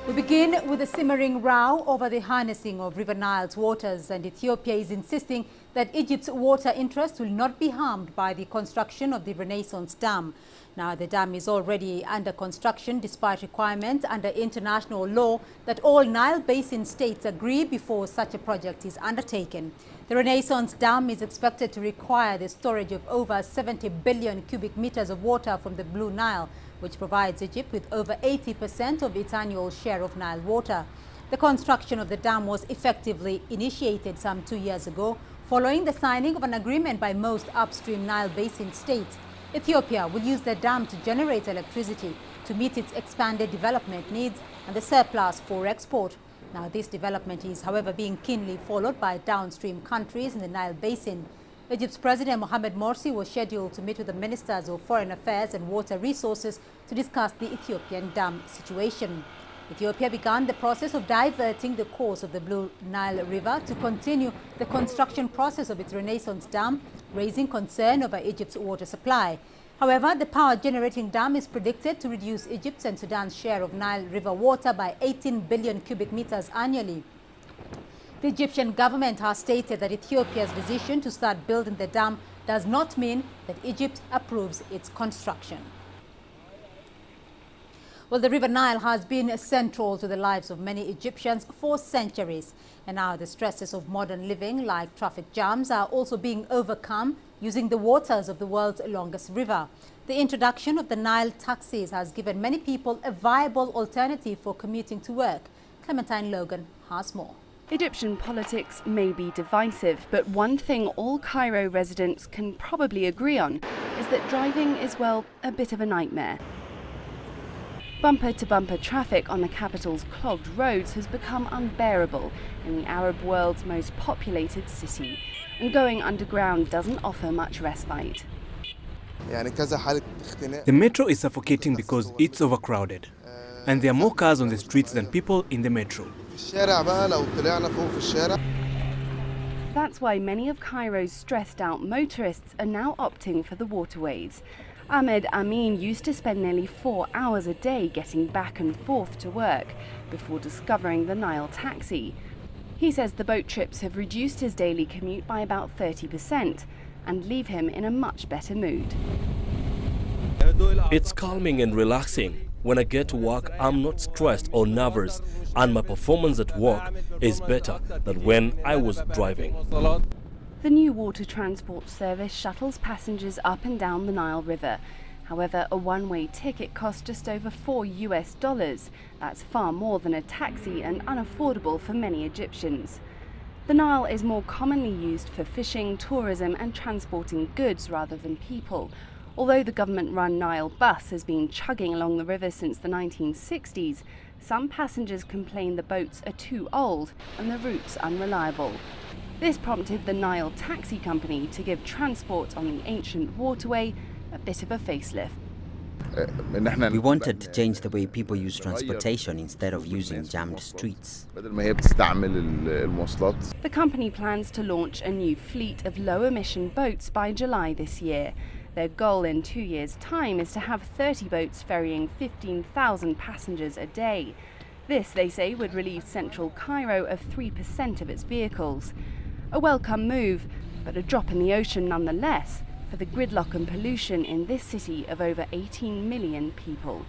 We begin with a simmering row over the harnessing of River Nile's waters, and Ethiopia is insisting that Egypt's water interests will not be harmed by the construction of the Renaissance Dam. Now, the dam is already under construction despite requirements under international law that all Nile Basin states agree before such a project is undertaken. The Renaissance Dam is expected to require the storage of over 70 billion cubic meters of water from the Blue Nile, which provides Egypt with over 80% of its annual share of Nile water. The construction of the dam was effectively initiated some 2 years ago, following the signing of an agreement by most upstream Nile Basin states. Ethiopia will use the dam to generate electricity to meet its expanded development needs and the surplus for export. Now, this development is, however, being keenly followed by downstream countries in the Nile Basin. Egypt's President Mohamed Morsi was scheduled to meet with the Ministers of Foreign Affairs and Water Resources to discuss the Ethiopian dam situation. Ethiopia began the process of diverting the course of the Blue Nile River to continue the construction process of its Renaissance Dam, raising concern over Egypt's water supply. However, the power-generating dam is predicted to reduce Egypt's and Sudan's share of Nile River water by 18 billion cubic meters annually. The Egyptian government has stated that Ethiopia's decision to start building the dam does not mean that Egypt approves its construction. Well, the River Nile has been central to the lives of many Egyptians for centuries. And now the stresses of modern living, like traffic jams, are also being overcome using the waters of the world's longest river. The introduction of the Nile taxis has given many people a viable alternative for commuting to work. Clementine Logan has more. Egyptian politics may be divisive, but one thing all Cairo residents can probably agree on is that driving is, well, a bit of a nightmare. Bumper-to-bumper traffic on the capital's clogged roads has become unbearable in the Arab world's most populated city, and going underground doesn't offer much respite. The metro is suffocating because it's overcrowded, and there are more cars on the streets than people in the metro. That's why many of Cairo's stressed-out motorists are now opting for the waterways. Ahmed Amin used to spend nearly 4 hours a day getting back and forth to work before discovering the Nile taxi. He says the boat trips have reduced his daily commute by about 30% and leave him in a much better mood. It's calming and relaxing. When I get to work, I'm not stressed or nervous, and my performance at work is better than when I was driving. The new water transport service shuttles passengers up and down the Nile River. However, a one-way ticket costs just over $4. That's far more than a taxi and unaffordable for many Egyptians. The Nile is more commonly used for fishing, tourism and transporting goods rather than people. Although the government-run Nile bus has been chugging along the river since the 1960s, some passengers complain the boats are too old and the routes unreliable. This prompted the Nile taxi company to give transport on the ancient waterway a bit of a facelift. We wanted to change the way people use transportation instead of using jammed streets. The company plans to launch a new fleet of low-emission boats by July this year. Their goal in 2 years' time is to have 30 boats ferrying 15,000 passengers a day. This, they say, would relieve central Cairo of 3% of its vehicles. A welcome move, but a drop in the ocean nonetheless for the gridlock and pollution in this city of over 18 million people.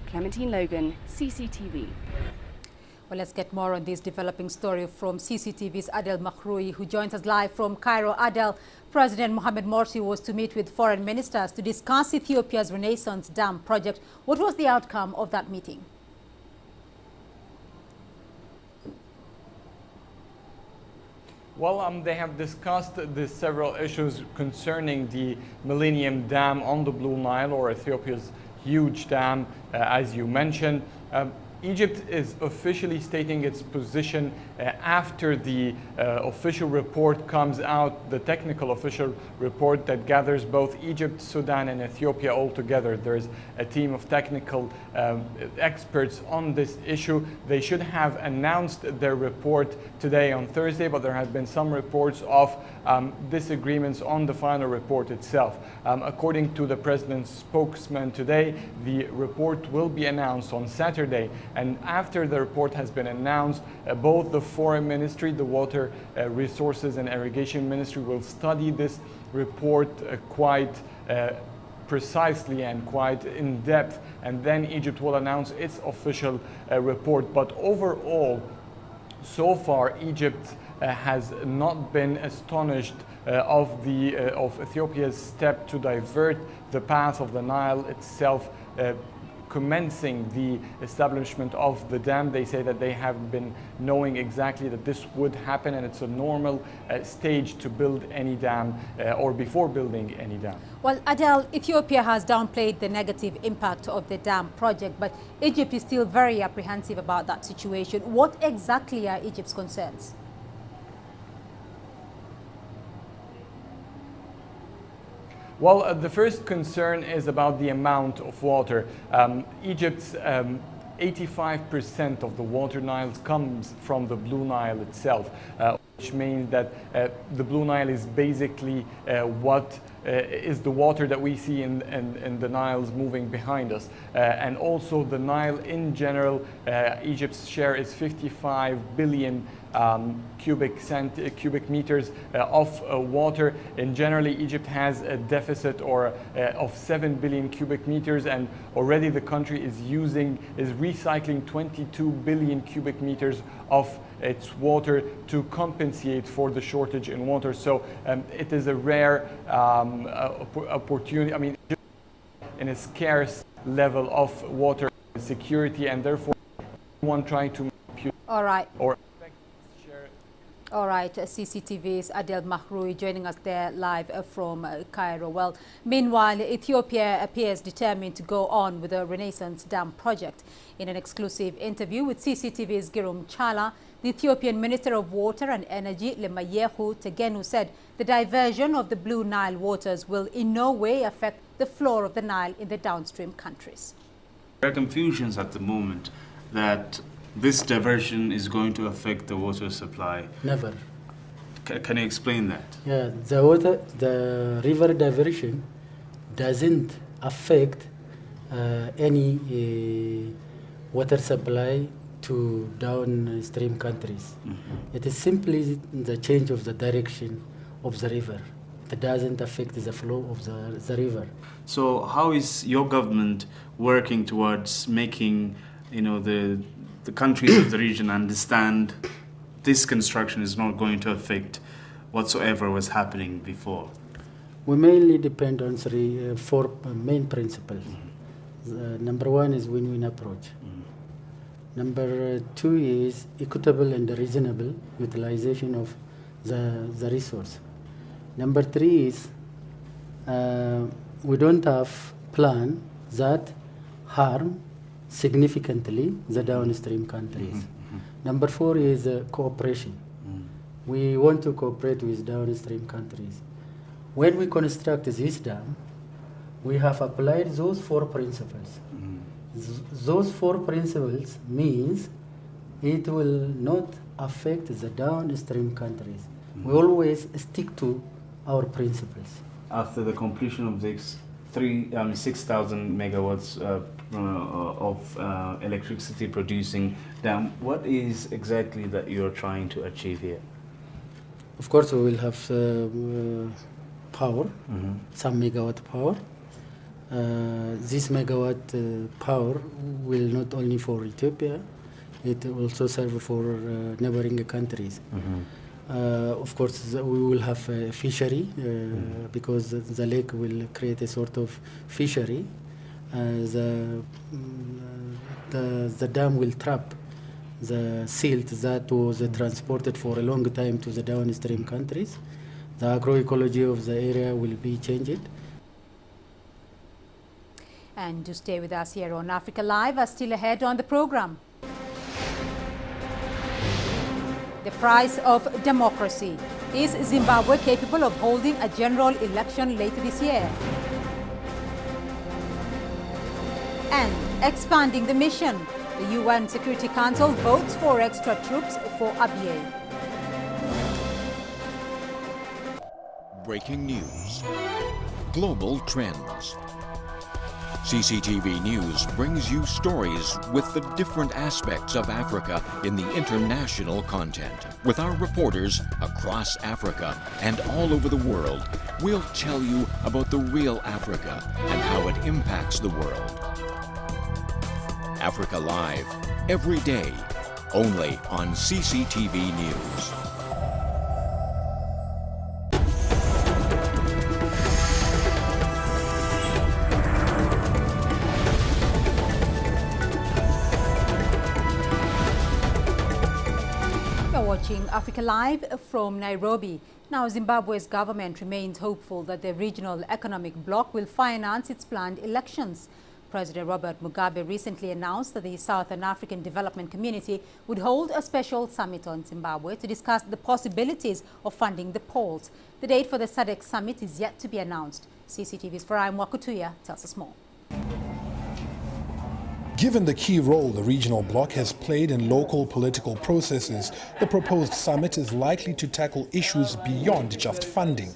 Clementine Logan, CCTV. Well, let's get more on this developing story from CCTV's Adel Makhroui, who joins us live from Cairo. Adel, President Mohamed Morsi was to meet with foreign ministers to discuss Ethiopia's Renaissance Dam project. What was the outcome of that meeting? Well, they have discussed the several issues concerning the Millennium Dam on the Blue Nile, or Ethiopia's huge dam, as you mentioned. Egypt is officially stating its position after the official report comes out, the technical official report that gathers both Egypt, Sudan and Ethiopia all together. There's a team of technical experts on this issue. They should have announced their report today on Thursday, but there have been some reports of disagreements on the final report itself. According to the president's spokesman today, the report will be announced on Saturday. And after the report has been announced, both the Foreign Ministry, the Water Resources and Irrigation Ministry will study this report quite precisely and quite in depth, and then Egypt will announce its official report. But overall, so far, Egypt has not been astonished of Ethiopia's step to divert the path of the Nile itself, commencing the establishment of the dam. They say that they have been knowing exactly that this would happen, and it's a normal stage to build any dam or before building any dam. Well, Adel, Ethiopia has downplayed the negative impact of the dam project, but Egypt is still very apprehensive about that situation. What exactly are Egypt's concerns? Well, the first concern is about the amount of water. Egypt's 85% of the water Nile comes from the Blue Nile itself, which means that the Blue Nile is basically what is the water that we see in the Niles moving behind us. And also the Nile in general, Egypt's share is 55 billion cubic meters of water. And generally, Egypt has a deficit of 7 billion cubic meters, and already the country is recycling 22 billion cubic meters of its water to compensate for the shortage in water. So it is a rare opportunity. I mean, in a scarce level of water security, and therefore one trying to All right. Or All right, CCTV's Adel Mahroui joining us there live from Cairo. Well, meanwhile, Ethiopia appears determined to go on with the Renaissance Dam project. In an exclusive interview with CCTV's Girum Chala, the Ethiopian Minister of Water and Energy, Lemayehu Tegenu, said the diversion of the Blue Nile waters will in no way affect the flow of the Nile in the downstream countries. There are confusions at the moment that this diversion is going to affect the water supply. Never. Can you explain that? Yeah, the river diversion doesn't affect any water supply to downstream countries. Mm-hmm. It is simply the change of the direction of the river. It doesn't affect the flow of the river. So how is your government working towards making, the countries of the region understand this construction is not going to affect whatsoever was happening before? We mainly depend on four main principles. Mm-hmm. Number one is win-win approach. Mm-hmm. Number two is equitable and reasonable utilization of the resource. Number three is we don't have plan that harm significantly the downstream countries. Mm-hmm. Number four is cooperation. Mm-hmm. We want to cooperate with downstream countries. When we construct this dam, we have applied those four principles. Mm-hmm. Those four principles means it will not affect the downstream countries. Mm-hmm. We always stick to our principles. After the completion of this 6,000 megawatts of electricity producing dam, what is exactly that you're trying to achieve here? Of course, we will have power, mm-hmm. some megawatt power. This megawatt power will not only for Ethiopia, it will also serve for neighboring countries. Mm-hmm. Of course, we will have a fishery because the lake will create a sort of fishery. The dam will trap the silt that was transported for a long time to the downstream countries. The agroecology of the area will be changed. And to stay with us here on Africa Live, are still ahead on the program. The price of democracy. Is Zimbabwe capable of holding a general election later this year? And expanding the mission. The UN Security Council votes for extra troops for Abyei. Breaking news. Global trends. CCTV News brings you stories with the different aspects of Africa in the international content. With our reporters across Africa and all over the world, we'll tell you about the real Africa and how it impacts the world. Africa Live, every day, only on CCTV News. Watching Africa Live from Nairobi. Now, Zimbabwe's government remains hopeful that the regional economic bloc will finance its planned elections. President Robert Mugabe recently announced that the Southern African Development Community would hold a special summit on Zimbabwe to discuss the possibilities of funding the polls. The date for the SADC summit is yet to be announced. CCTV's Farai Mwakutuya tells us more. Given the key role the regional bloc has played in local political processes, the proposed summit is likely to tackle issues beyond just funding.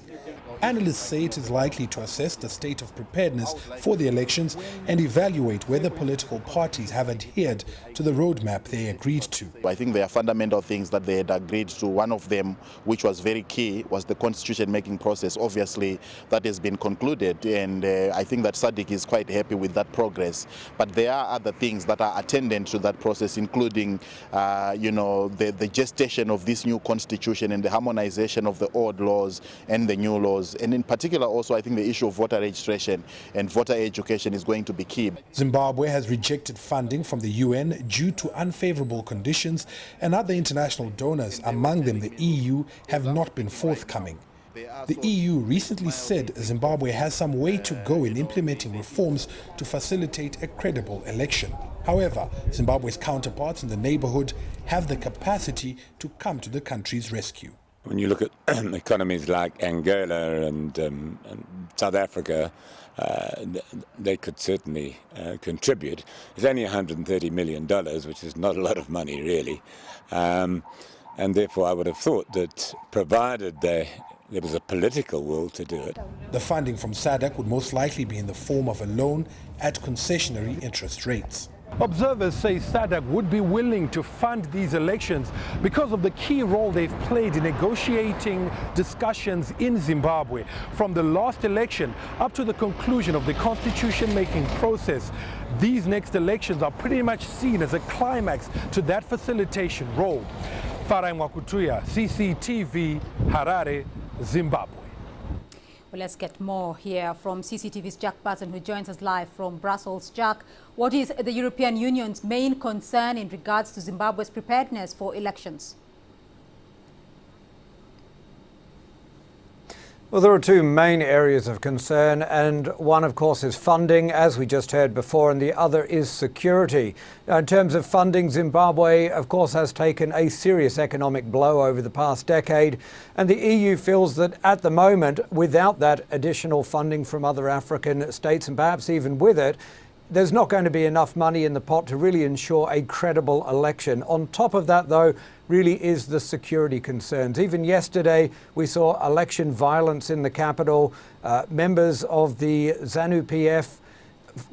Analysts say it is likely to assess the state of preparedness for the elections and evaluate whether political parties have adhered to the roadmap they agreed to. I think there are fundamental things that they had agreed to. One of them, which was very key, was the constitution-making process. Obviously, that has been concluded, and I think that SADC is quite happy with that progress. But there are other things that are attendant to that process, including, the gestation of this new constitution and the harmonization of the old laws and the new laws. And in particular, also, I think the issue of voter registration and voter education is going to be key. Zimbabwe has rejected funding from the UN due to unfavorable conditions, and other international donors, among them the EU, have not been forthcoming. The EU recently said Zimbabwe has some way to go in implementing reforms to facilitate a credible election. However, Zimbabwe's counterparts in the neighborhood have the capacity to come to the country's rescue. When you look at economies like Angola and South Africa, they could certainly contribute. It's only $130 million, which is not a lot of money, really. And therefore, I would have thought that provided there was a political will to do it. The funding from SADC would most likely be in the form of a loan at concessionary interest rates. Observers say SADC would be willing to fund these elections because of the key role they've played in negotiating discussions in Zimbabwe. From the last election up to the conclusion of the constitution-making process, these next elections are pretty much seen as a climax to that facilitation role. Farai Mwakutuya, CCTV, Harare, Zimbabwe. Well, let's get more here from CCTV's Jack Barton, who joins us live from Brussels. Jack, what is the European Union's main concern in regards to Zimbabwe's preparedness for elections? Well, there are two main areas of concern, and one, of course, is funding, as we just heard before, and the other is security. Now, in terms of funding, Zimbabwe, of course, has taken a serious economic blow over the past decade, and the EU feels that at the moment, without that additional funding from other African states, and perhaps even with it, there's not going to be enough money in the pot to really ensure a credible election. On top of that, though, really is the security concerns. Even yesterday, we saw election violence in the capital, members of the ZANU-PF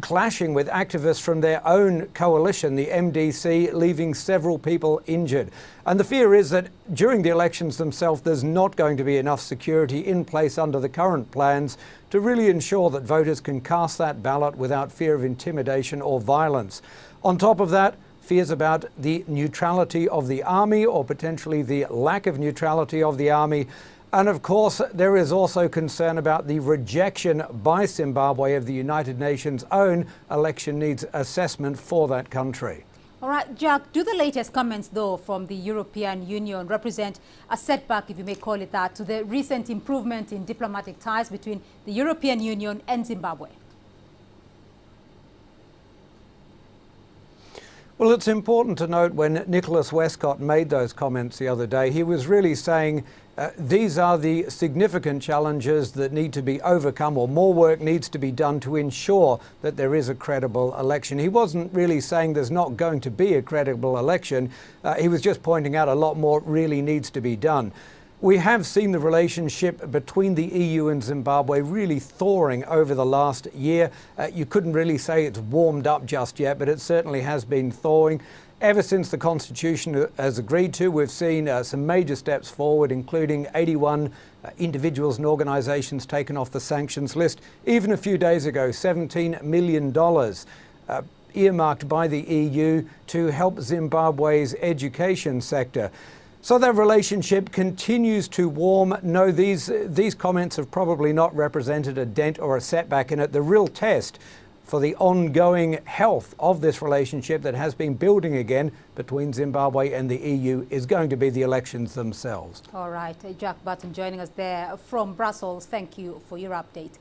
clashing with activists from their own coalition, the MDC, leaving several people injured. And the fear is that during the elections themselves, there's not going to be enough security in place under the current plans to really ensure that voters can cast that ballot without fear of intimidation or violence. On top of that, fears about the neutrality of the army, or potentially the lack of neutrality of the army. And of course, there is also concern about the rejection by Zimbabwe of the United Nations' own election needs assessment for that country. All right, Jack, do the latest comments, though, from the European Union represent a setback, if you may call it that, to the recent improvement in diplomatic ties between the European Union and Zimbabwe? Well, it's important to note when Nicholas Westcott made those comments the other day, he was really saying these are the significant challenges that need to be overcome, or more work needs to be done to ensure that there is a credible election. He wasn't really saying there's not going to be a credible election. He was just pointing out a lot more really needs to be done. We have seen the relationship between the EU and Zimbabwe really thawing over the last year. You couldn't really say it's warmed up just yet, but it certainly has been thawing. Ever since the Constitution has agreed to, we've seen some major steps forward, including 81 individuals and organisations taken off the sanctions list. Even a few days ago, $17 million earmarked by the EU to help Zimbabwe's education sector. So that relationship continues to warm. No, these comments have probably not represented a dent or a setback in it. The real test for the ongoing health of this relationship that has been building again between Zimbabwe and the EU is going to be the elections themselves. All right, Jack Button joining us there from Brussels. Thank you for your update.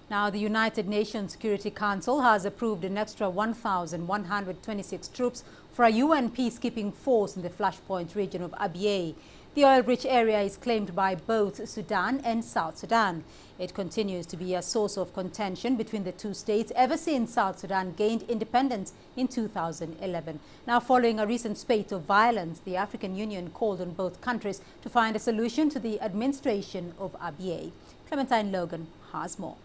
Now, the United Nations Security Council has approved an extra 1,126 troops for a UN peacekeeping force in the Flashpoint region of Abyei. The oil-rich area is claimed by both Sudan and South Sudan. It continues to be a source of contention between the two states ever since South Sudan gained independence in 2011. Now, following a recent spate of violence, the African Union called on both countries to find a solution to the administration of Abyei. Clementine Logan has more.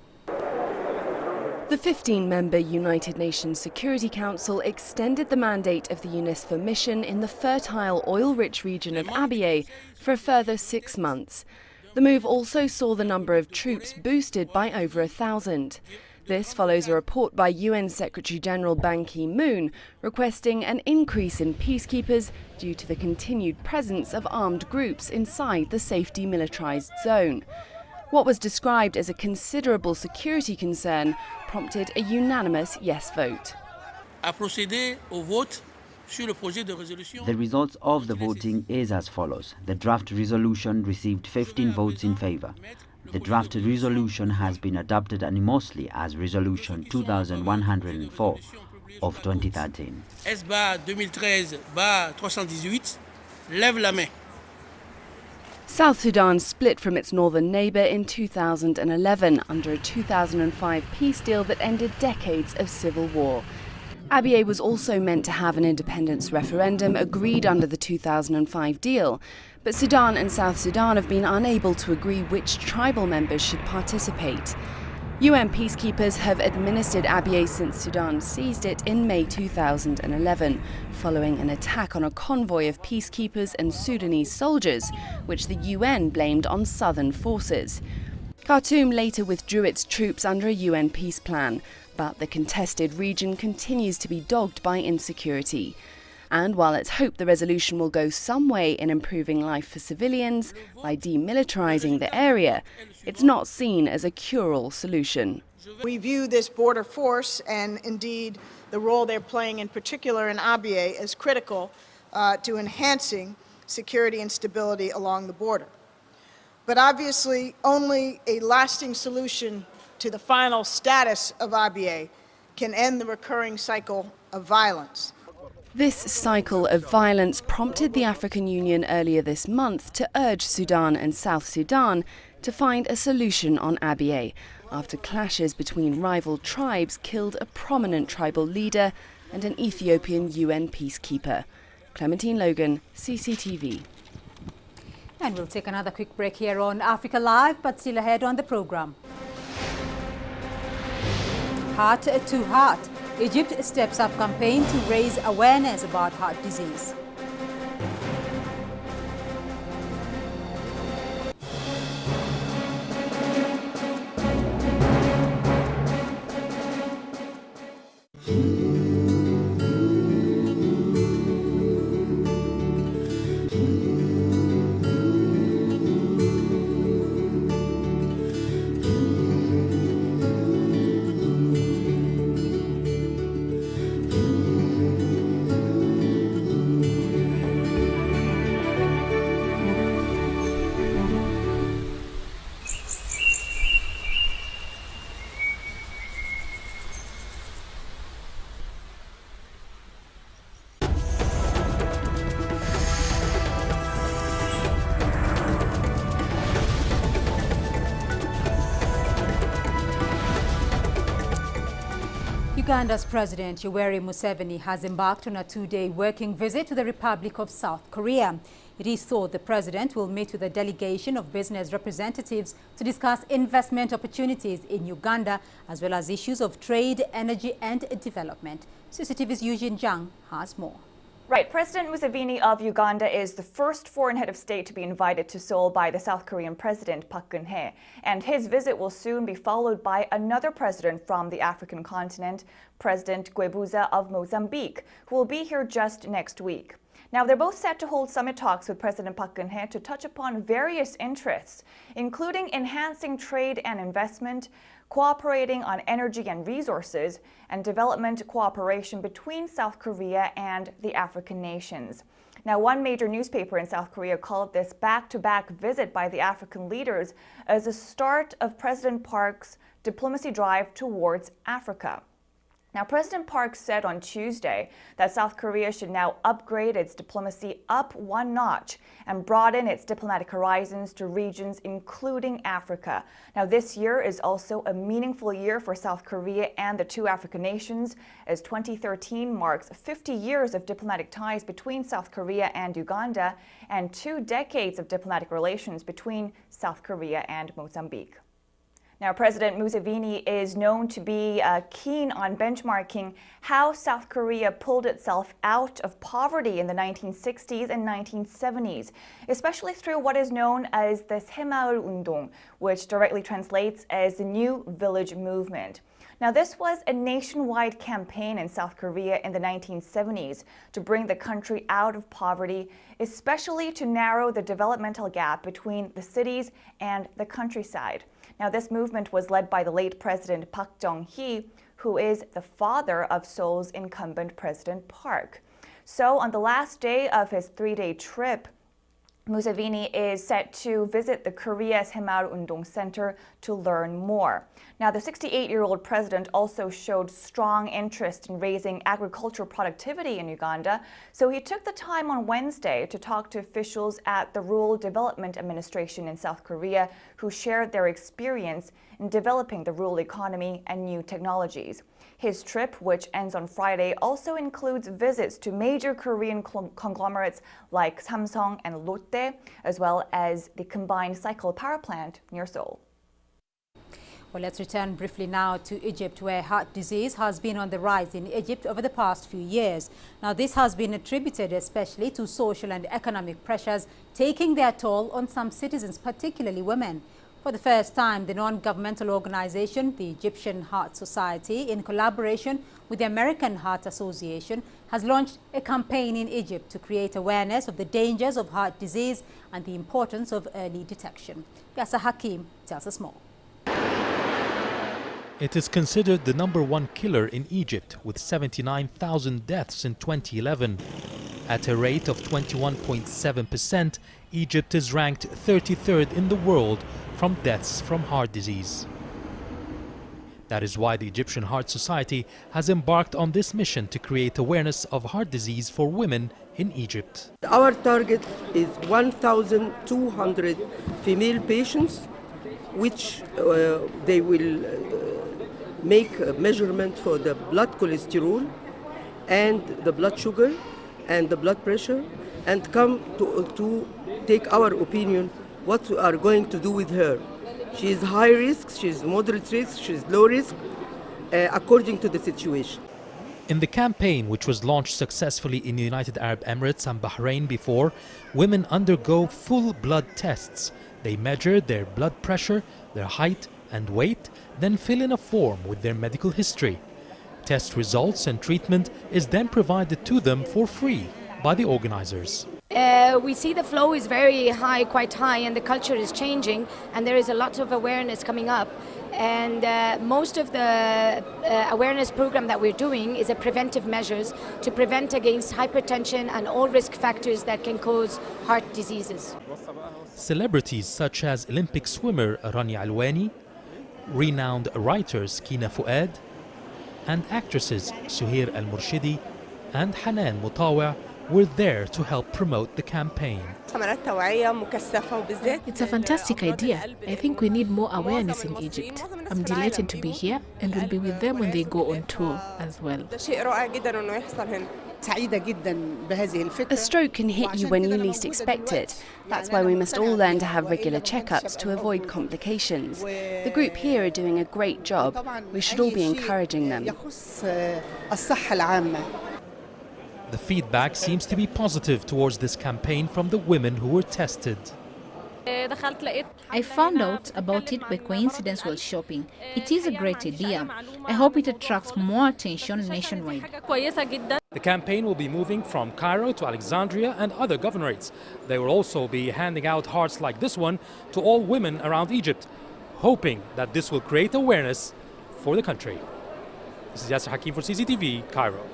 The 15-member United Nations Security Council extended the mandate of the UNISFA mission in the fertile oil-rich region of Abyei for a further 6 months. The move also saw the number of troops boosted by over 1,000. This follows a report by UN Secretary-General Ban Ki-moon requesting an increase in peacekeepers due to the continued presence of armed groups inside the safety militarized zone. What was described as a considerable security concern prompted a unanimous yes vote. The results of the voting is as follows. The draft resolution received 15 votes in favor. The draft resolution has been adopted unanimously as Resolution 2104 of 2013. South Sudan split from its northern neighbour in 2011 under a 2005 peace deal that ended decades of civil war. Abyei was also meant to have an independence referendum agreed under the 2005 deal, but Sudan and South Sudan have been unable to agree which tribal members should participate. UN peacekeepers have administered Abyei since Sudan seized it in May 2011, following an attack on a convoy of peacekeepers and Sudanese soldiers, which the UN blamed on southern forces. Khartoum later withdrew its troops under a UN peace plan, but the contested region continues to be dogged by insecurity. And while it's hoped the resolution will go some way in improving life for civilians by demilitarizing the area, it's not seen as a cure-all solution. We view this border force and indeed the role they're playing in particular in Abyei as critical to enhancing security and stability along the border. But obviously only a lasting solution to the final status of Abyei can end the recurring cycle of violence. This cycle of violence prompted the African Union earlier this month to urge Sudan and South Sudan to find a solution on Abyei after clashes between rival tribes killed a prominent tribal leader and an Ethiopian UN peacekeeper. Clementine Logan, CCTV. And we'll take another quick break here on Africa Live, but still ahead on the program. Heart to Heart. Egypt steps up campaign to raise awareness about heart disease. Uganda's President Yoweri Museveni has embarked on a two-day working visit to the Republic of South Korea. It is thought the president will meet with a delegation of business representatives to discuss investment opportunities in Uganda, as well as issues of trade, energy and development. CCTV's Eugene Zhang has more. Right. President Museveni of Uganda is the first foreign head of state to be invited to Seoul by the South Korean President Park Geun-hye. And his visit will soon be followed by another president from the African continent, President Guebuza of Mozambique, who will be here just next week. Now, they're both set to hold summit talks with President Park Geun-hye to touch upon various interests, including enhancing trade and investment, cooperating on energy and resources, and development cooperation between South Korea and the African nations. Now, one major newspaper in South Korea called this back-to-back visit by the African leaders as a start of President Park's diplomacy drive towards Africa. Now, President Park said on Tuesday that South Korea should now upgrade its diplomacy up one notch and broaden its diplomatic horizons to regions including Africa. Now, this year is also a meaningful year for South Korea and the two African nations, as 2013 marks 50 years of diplomatic ties between South Korea and Uganda and 2 decades of diplomatic relations between South Korea and Mozambique. Now, President Museveni is known to be keen on benchmarking how South Korea pulled itself out of poverty in the 1960s and 1970s, especially through what is known as the Semaul Undong, which directly translates as the New Village Movement. Now, this was a nationwide campaign in South Korea in the 1970s to bring the country out of poverty, especially to narrow the developmental gap between the cities and the countryside. Now, this movement was led by the late President Park Chung-hee, who is the father of Seoul's incumbent President Park. So, on the last day of his 3-day trip, Museveni is set to visit the Korea Semaul Undong Center to learn more. Now, the 68-year-old president also showed strong interest in raising agricultural productivity in Uganda, so he took the time on Wednesday to talk to officials at the Rural Development Administration in South Korea who shared their experience in developing the rural economy and new technologies. His trip, which ends on Friday, also includes visits to major Korean conglomerates like Samsung and Lotte, as well as the combined cycle power plant near Seoul. Well, let's return briefly now to Egypt, where heart disease has been on the rise in Egypt over the past few years. Now, this has been attributed especially to social and economic pressures taking their toll on some citizens, particularly women. For the first time, the non-governmental organization, the Egyptian Heart Society, in collaboration with the American Heart Association, has launched a campaign in Egypt to create awareness of the dangers of heart disease and the importance of early detection. Yasser Hakim tells us more. It is considered the #1 killer in Egypt, with 79,000 deaths in 2011. At a rate of 21.7%, Egypt is ranked 33rd in the world from deaths from heart disease. That is why the Egyptian Heart Society has embarked on this mission to create awareness of heart disease for women in Egypt. Our target is 1,200 female patients, which they will make a measurement for the blood cholesterol and the blood sugar and the blood pressure, and come to take our opinion what we are going to do with her. She is high risk, she is moderate risk, she is low risk, according to the situation. In the campaign, which was launched successfully in the United Arab Emirates and Bahrain before, women undergo full blood tests. They measure their blood pressure, their height and weight, then fill in a form with their medical history. Test results and treatment is then provided to them for free by the organizers. We see the flow is very high, quite high, and the culture is changing, and there is a lot of awareness coming up. And most of the awareness program that we're doing is a preventive measures to prevent against hypertension and all risk factors that can cause heart diseases. Celebrities such as Olympic swimmer Rania Alwani, renowned writers Kina Fuad, and actresses Suhair Al-Murshidi and Hanan Mutawa were there to help promote the campaign. It's a fantastic idea. I think we need more awareness in Egypt. I'm delighted to be here and will be with them when they go on tour as well. A stroke can hit you when you least expect it. That's why we must all learn to have regular checkups to avoid complications. The group here are doing a great job. We should all be encouraging them. The feedback seems to be positive towards this campaign from the women who were tested. I found out about it by coincidence while shopping. It is a great idea. I hope it attracts more attention nationwide. The campaign will be moving from Cairo to Alexandria and other governorates. They will also be handing out hearts like this one to all women around Egypt, hoping that this will create awareness for the country. This is Yasser Hakim for CCTV, Cairo.